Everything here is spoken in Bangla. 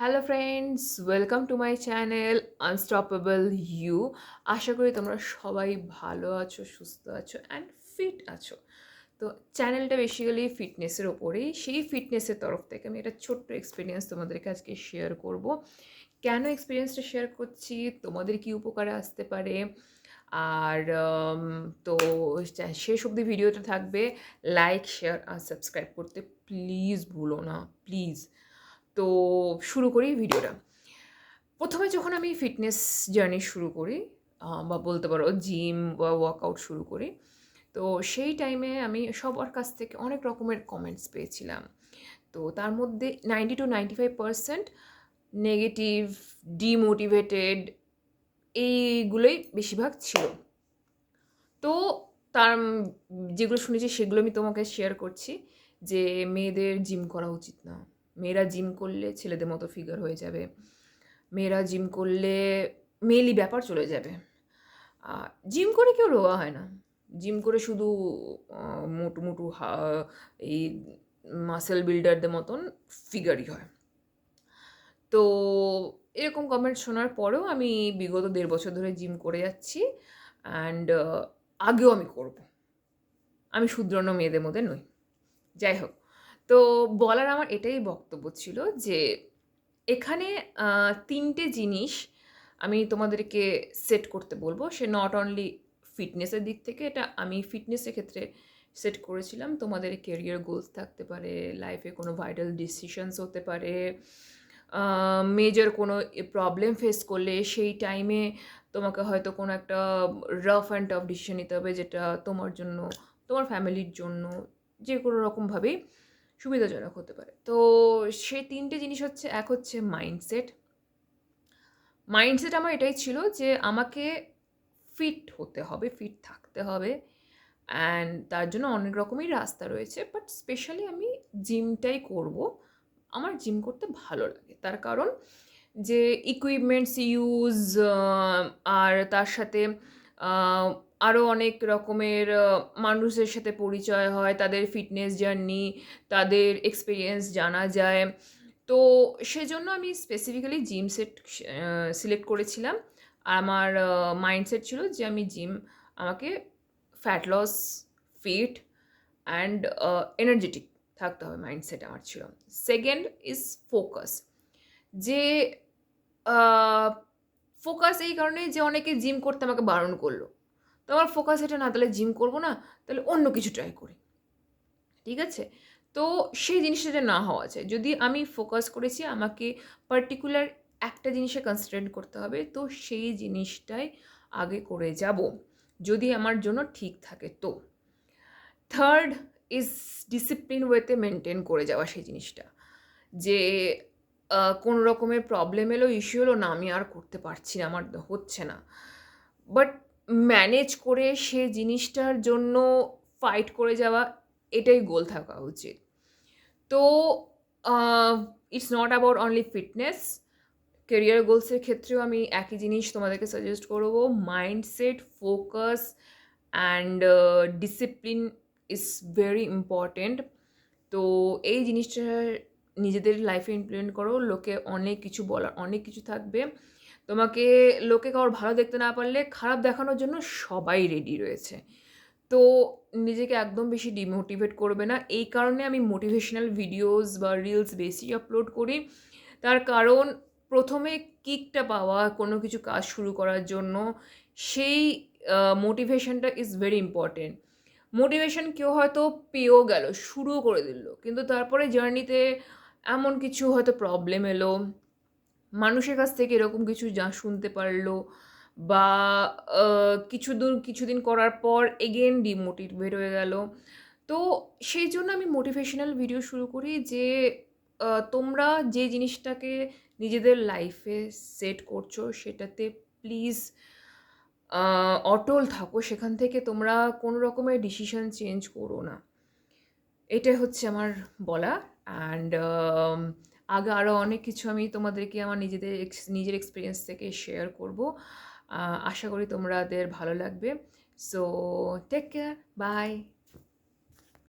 Hello friends, welcome to my channel unstoppable you. আশা করি তোমরা সবাই ভালো আছো, সুস্থ আছো অ্যান্ড ফিট আছো। তো চ্যানেলটা বেসিক্যালি ফিটনেসের ওপরেই, সেই ফিটনেসের তরফ থেকে আমি একটা ছোট্ট এক্সপিরিয়েন্স তোমাদেরকে আজকে শেয়ার করব। কেন এক্সপিরিয়েন্সটা শেয়ার করছি, তোমাদের কি উপকারে আসতে পারে, আর তো শেষ অবধি ভিডিওটা থাকবে। লাইক, শেয়ার আর সাবস্ক্রাইব করতে প্লিজ ভুলো না, প্লিজ। তো শুরু করি ভিডিওটা। প্রথমে যখন আমি ফিটনেস জার্নি শুরু করি, বা বলতে পারো জিম বা ওয়ার্কআউট শুরু করি, তো সেই টাইমে আমি সবার কাছ থেকে অনেক রকমের কমেন্টস পেয়েছিলাম। তো তার মধ্যে 90 to 95% নেগেটিভ, ডিমোটিভেটেড, এইগুলোই বেশিরভাগ ছিল। তো তার যেগুলো শুনেছি সেগুলো আমি তোমাকে শেয়ার করছি, যে মেয়েদের জিম করা উচিত না, মেয়েরা জিম করলে ছেলেদের মতো ফিগার হয়ে যাবে, মেয়েরা জিম করলে মেয়েলি ব্যাপার চলে যাবে। জিম করে কেউ রোগা হয় না, জিম করে শুধু মোটু মোটু এই মাসেল বিল্ডারদের মতন ফিগারই হয়। তো এরকম কমেন্ট শোনার পরেও আমি বিগত 1.5 বছর ধরে জিম করে যাচ্ছি, অ্যান্ড আগেও আমি করব। আমি শুধরানো মেয়েদের মধ্যে নই। যাই হোক, তো বলার আমার এটাই বক্তব্য ছিল যে এখানে ৩টে জিনিস আমি তোমাদেরকে সেট করতে বলবো। সে নট অনলি ফিটনেসের দিক থেকে, এটা আমি ফিটনেসের ক্ষেত্রে সেট করেছিলাম। তোমাদের কেরিয়ার গোলস থাকতে পারে, লাইফে কোনো ভাইটাল ডিসিশনস হতে পারে, মেজর কোনো প্রবলেম ফেস করলে সেই টাইমে তোমাকে হয়তো কোনো একটা রাফ অ্যান্ড টাফ ডিসিশন নিতে হবে, যেটা তোমার জন্য, তোমার ফ্যামিলির জন্য, যে কোনো রকমভাবেই সুবিধাজনক হতে পারে। তো সেই 3টে জিনিস হচ্ছে, এক হচ্ছে মাইন্ডসেট। মাইন্ডসেট আমার এটাই ছিল যে আমাকে ফিট হতে হবে, ফিট থাকতে হবে, অ্যান্ড তার জন্য অনেক রকমই রাস্তা রয়েছে, বাট স্পেশালি আমি জিমটাই করব। আমার জিম করতে ভালো লাগে, তার কারণ যে ইকুইপমেন্টস ইউজ, আর তার সাথে আরও অনেক রকমের মানুষের সাথে পরিচয় হয়, তাদের ফিটনেস জার্নি, তাদের এক্সপিরিয়েন্স জানা যায়। তো সেজন্য আমি স্পেসিফিক্যালি জিম সেট সিলেক্ট করেছিলাম। আর আমার মাইন্ডসেট ছিল যে আমি জিম, আমাকে fat loss, fit and energetic থাকতে হবে, মাইন্ডসেট আমার ছিল। Second is focus. যে ফোকাস এই কারণে যে অনেকে জিম করতে আমাকে বারণ করলো, তো আমার ফোকাস এটা না, তাহলে জিম করবো না, তাহলে অন্য কিছু ট্রাই করি। ঠিক আছে? তো সেই জিনিসটা যে না হওয়া চাই। যদি আমি ফোকাস করেছি, আমাকে পার্টিকুলার একটা জিনিসে কনসেন্ট্রেট করতে হবে, তো সেই জিনিসটাই আগে করে যাব, যদি আমার জন্য ঠিক থাকে তো। থার্ড ইজ ডিসিপ্লিন ওয়েতে মেনটেন করে যাওয়া সেই জিনিসটা। যে কোনো রকমের প্রবলেম এলো, ইস্যু এলো, না আমি আর করতে পারছি না, আমার হচ্ছে না, বাট ম্যানেজ করে সে জিনিসটার জন্য ফাইট করে যাওয়া, এটাই গোল থাকা উচিত। তো it's not about only fitness, career গোলসের ক্ষেত্রেও আমি একই জিনিস তোমাদেরকে সাজেস্ট করবো। Mindset, focus and discipline is very important. তো এই জিনিসটা নিজেদের লাইফে ইমপ্লিমেন্ট করো। লোকে অনেক কিছু বলার, অনেক কিছু থাকবে, তোমাকে লোকে কারোর ভালো দেখতে না পারলে খারাপ দেখানোর জন্য সবাই রেডি রয়েছে। তো নিজেকে একদম বেশি ডিমোটিভেট করবে না। এই কারণে আমি মোটিভেশনাল ভিডিওস বা রিলস বেশি আপলোড করি। তার কারণ প্রথমে কিকটা পাওয়া কোনো কিছু কাজ শুরু করার জন্য, সেই মোটিভেশনটা ইজ ভেরি ইম্পর্টেন্ট। মোটিভেশন কেউ হয়তো পেয়েও গেল, শুরুও করে দিল, কিন্তু তারপরে জার্নিতে এমন কিছু হয়তো প্রবলেম এলো, মানুষের কাছ থেকে এরকম কিছু যা শুনতে পারলো, বা কিছুদিন করার পর এগেন ডিমোটিভেট হয়ে গেল। তো সেই জন্য আমি মোটিভেশনাল ভিডিও শুরু করি, যে তোমরা যে জিনিসটাকে নিজেদের লাইফে সেট করছো সেটাতে প্লিজ অটল থাকো, সেখান থেকে তোমরা কোনো রকমের ডিসিশন চেঞ্জ করো না। এটাই হচ্ছে আমার বলা। অ্যান্ড আগে আরও অনেক কিছু আমি তোমাদেরকে আমার নিজের এক্সপিরিয়েন্স থেকে শেয়ার করব। আশা করি তোমাদের ভালো লাগবে। So take care, by.